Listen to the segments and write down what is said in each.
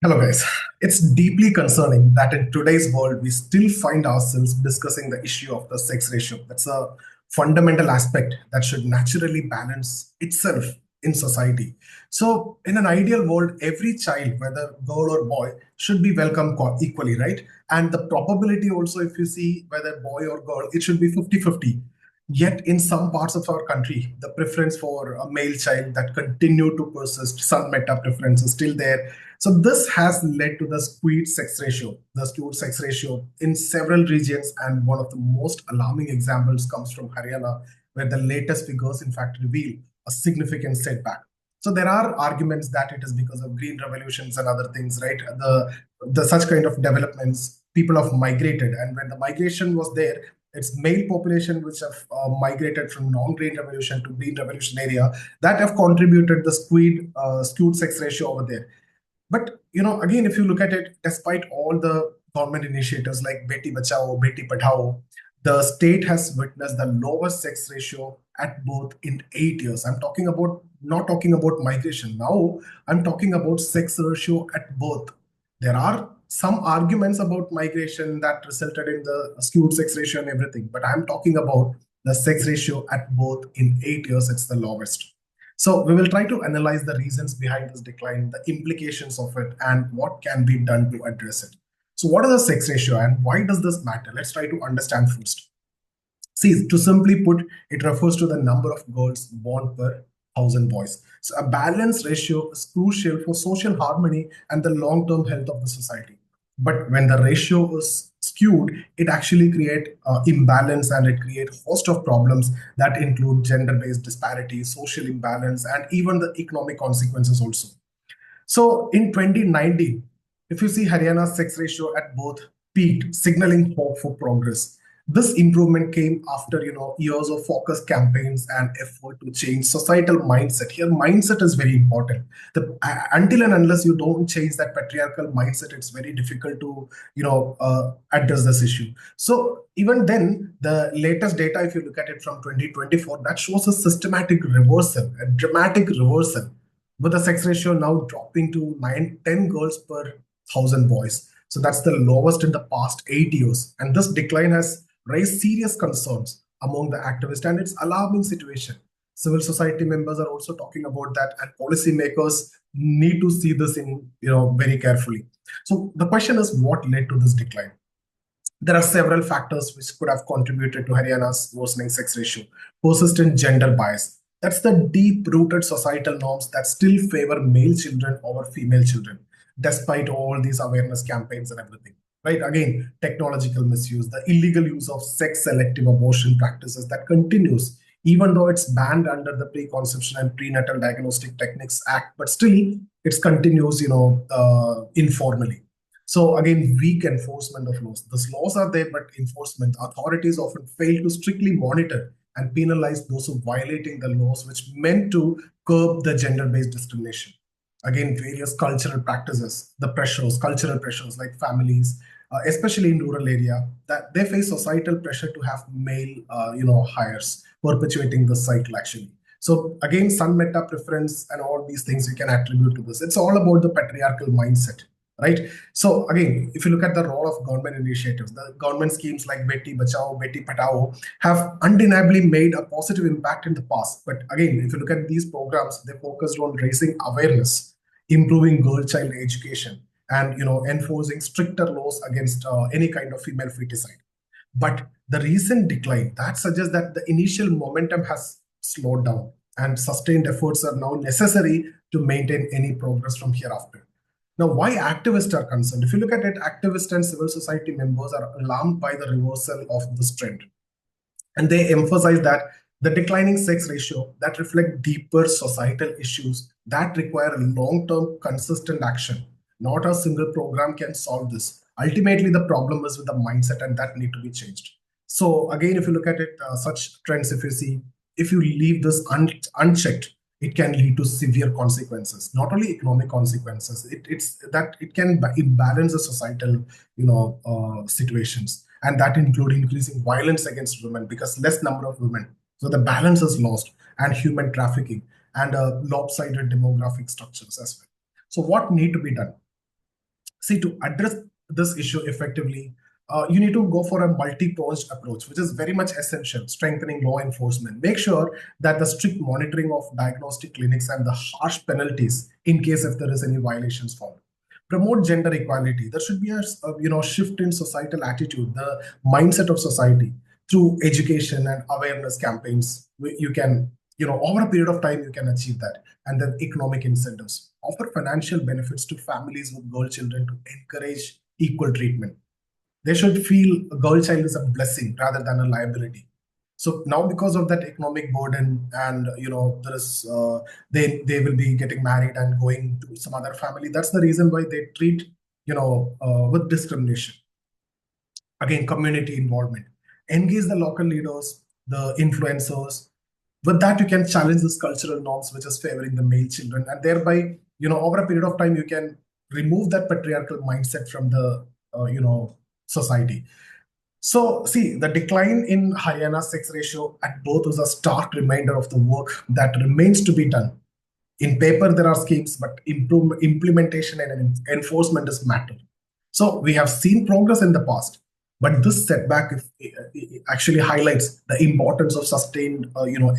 Hello, guys. It's deeply concerning that in today's world, we still find ourselves discussing the issue of the sex ratio. That's a fundamental aspect that should naturally balance itself in society. So, in an ideal world, every child, whether girl or boy, should be welcomed equally, right? And the probability also, if you see whether boy or girl, it should be 50-50. Yet, in some parts of our country, the preference for a male child that continue to persist, some meta preference is still there. So this has led to the skewed sex ratio in several regions, and one of the most alarming examples comes from Haryana, where the latest figures in fact reveal a significant setback. So there are arguments that it is because of green revolutions and other things, right? The such kind of developments, people have migrated, and when the migration was there, it's male population which have migrated from non-green revolution to green revolution area that have contributed the skewed sex ratio over there. But again, if you look at it, despite all the government initiatives like Beti Bachao, Beti Padhao, the state has witnessed the lowest sex ratio at birth in 8 years. I'm talking about not talking about migration. Now I'm talking about sex ratio at birth. There are some arguments about migration that resulted in the skewed sex ratio and everything, but I'm talking about the sex ratio at birth in 8 years. It's the lowest. So we will try to analyze the reasons behind this decline, the implications of it, and what can be done to address it. So what is the sex ratio and why does this matter? Let's try to understand first. See, to simply put, it refers to the number of girls born per 1,000 boys. So a balanced ratio is crucial for social harmony and the long-term health of the society. But when the ratio is skewed, it actually creates imbalance and it creates host of problems that include gender-based disparity, social imbalance, and even the economic consequences also. So in 2019, if you see Haryana's sex ratio at both peaked, signaling hope for progress. This improvement came after years of focused campaigns and effort to change societal mindset. Here, mindset is very important. Until and unless you don't change that patriarchal mindset, it's very difficult to address this issue. So even then, the latest data, if you look at it from 2024, that shows a systematic reversal, a dramatic reversal, with the sex ratio now dropping to 9-10 girls per 1,000 boys. So that's the lowest in the past 8 years. And this decline has raised serious concerns among the activists, and it's alarming situation. Civil society members are also talking about that, and policymakers need to see this in very carefully. So the question is, what led to this decline? There are several factors which could have contributed to Haryana's worsening sex ratio. Persistent gender bias. That's the deep-rooted societal norms that still favor male children over female children, despite all these awareness campaigns and everything. Right? Again, technological misuse, the illegal use of sex-selective abortion practices that continues, even though it's banned under the Preconception and Prenatal Diagnostic Techniques Act, but still it continues, informally. So again, weak enforcement of laws. These laws are there, but enforcement authorities often fail to strictly monitor and penalize those who violating the laws, which meant to curb the gender-based discrimination. Again, various cultural practices, the pressures, cultural pressures like families, especially in rural area, that they face societal pressure to have male, hires, perpetuating the cycle actually. So again, sun meta preference and all these things you can attribute to this. It's all about the patriarchal mindset, right? So again, if you look at the role of government initiatives, the government schemes like Beti Bachao, Beti Padhao have undeniably made a positive impact in the past. But again, if you look at these programs, they focused on raising awareness, improving girl child education, and enforcing stricter laws against any kind of female feticide. But the recent decline that suggests that the initial momentum has slowed down, and sustained efforts are now necessary to maintain any progress from hereafter. Now, why activists are concerned? If you look at it, activists and civil society members are alarmed by the reversal of this trend. And they emphasize that the declining sex ratio that reflect deeper societal issues that require long-term consistent action. Not a single program can solve this. Ultimately, the problem is with the mindset, and that need to be changed. So again, if you look at it, such trends, if you see, if you leave this unchecked, it can lead to severe consequences, not only economic consequences. It's that it can imbalance the societal, situations, and that include increasing violence against women because less number of women. So the balance is lost, and human trafficking and lopsided demographic structures as well. So what need to be done? See, to address this issue effectively, you need to go for a multi-pronged approach, which is very much essential. Strengthening law enforcement. Make sure that the strict monitoring of diagnostic clinics and the harsh penalties in case if there is any violations found. Promote gender equality. There should be a shift in societal attitude, the mindset of society through education and awareness campaigns. You can, over a period of time, you can achieve that. And then economic incentives. Offer financial benefits to families with girl children to encourage equal treatment. They should feel a girl child is a blessing rather than a liability. So now, because of that economic burden, and there is they will be getting married and going to some other family. That's the reason why they treat with discrimination. Again, community involvement. Engage the local leaders, the influencers. With that, you can challenge these cultural norms which is favoring the male children, and thereby, over a period of time, you can remove that patriarchal mindset from the society. So, see, the decline in Haryana sex ratio at both is a stark reminder of the work that remains to be done. In paper, there are schemes, but implementation and enforcement is matter. So we have seen progress in the past, but this setback actually highlights the importance of sustained,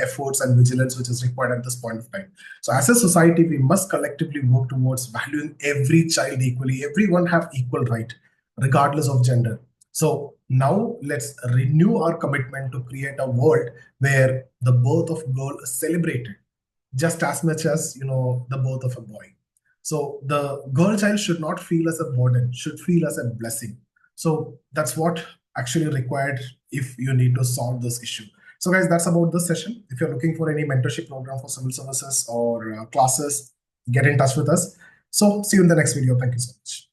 efforts and vigilance which is required at this point of time. So as a society, we must collectively work towards valuing every child equally. Everyone have equal right, regardless of gender. So now let's renew our commitment to create a world where the birth of girl is celebrated just as much as the birth of a boy. So the girl child should not feel as a burden, should feel as a blessing. So that's what actually required if you need to solve this issue. So guys, that's about this session. If you're looking for any mentorship program for civil services or classes, get in touch with us. So see you in the next video. Thank you so much.